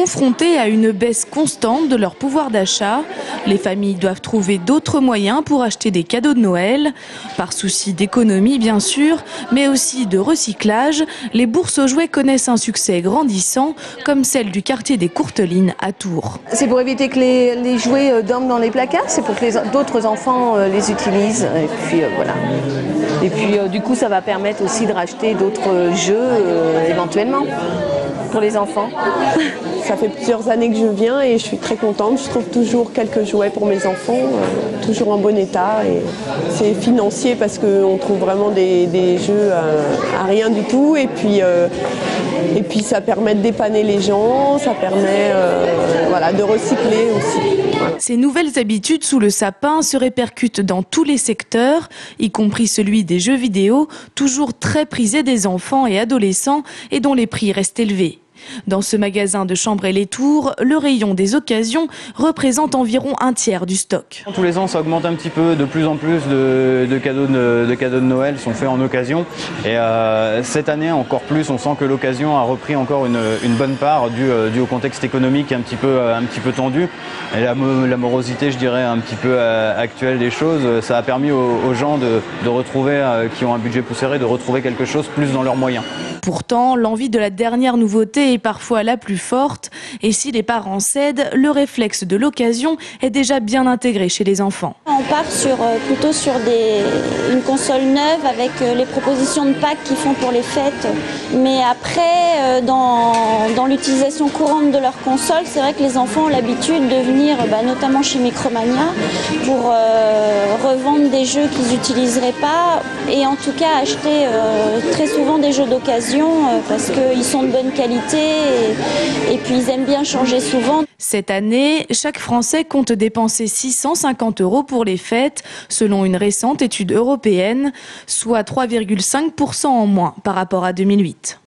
Confrontés à une baisse constante de leur pouvoir d'achat, les familles doivent trouver d'autres moyens pour acheter des cadeaux de Noël. Par souci d'économie bien sûr, mais aussi de recyclage, les bourses aux jouets connaissent un succès grandissant, comme celle du quartier des Courtelines à Tours. C'est pour éviter que les jouets dorment dans les placards, c'est pour que d'autres enfants les utilisent. Et puis voilà. Et puis du coup ça va permettre aussi de racheter d'autres jeux éventuellement pour les enfants. Ça fait plusieurs années que je viens et je suis très contente. Je trouve toujours quelques jouets pour mes enfants, toujours en bon état. Et c'est financier parce qu'on trouve vraiment des jeux à rien du tout. Et puis ça permet de dépanner les gens, ça permet de recycler aussi. Voilà. Ces nouvelles habitudes sous le sapin se répercutent dans tous les secteurs, y compris celui des jeux vidéo, toujours très prisé des enfants et adolescents et dont les prix restent élevés. Dans ce magasin de Chambray-les-Tours, le rayon des occasions représente environ un tiers du stock. Tous les ans, ça augmente un petit peu, de plus en plus de cadeaux de Noël sont faits en occasion. Et cette année, encore plus, on sent que l'occasion a repris encore une bonne part dû au contexte économique un petit peu tendu. Et la morosité, je dirais, un petit peu actuelle des choses, ça a permis aux gens de retrouver, qui ont un budget plus serré, de retrouver quelque chose plus dans leurs moyens. Pourtant, l'envie de la dernière nouveauté est parfois la plus forte. Et si les parents cèdent, le réflexe de l'occasion est déjà bien intégré chez les enfants. On part plutôt sur une console neuve avec les propositions de Pâques qu'ils font pour les fêtes. Mais après, dans l'utilisation courante de leur console, c'est vrai que les enfants ont l'habitude de venir, notamment chez Micromania, pour revendre des jeux qu'ils n'utiliseraient pas et en tout cas acheter très souvent des jeux d'occasion parce qu'ils sont de bonne qualité et puis ils aiment bien changer souvent. Cette année, chaque Français compte dépenser 650 € pour les fêtes, selon une récente étude européenne, soit 3,5% en moins par rapport à 2008.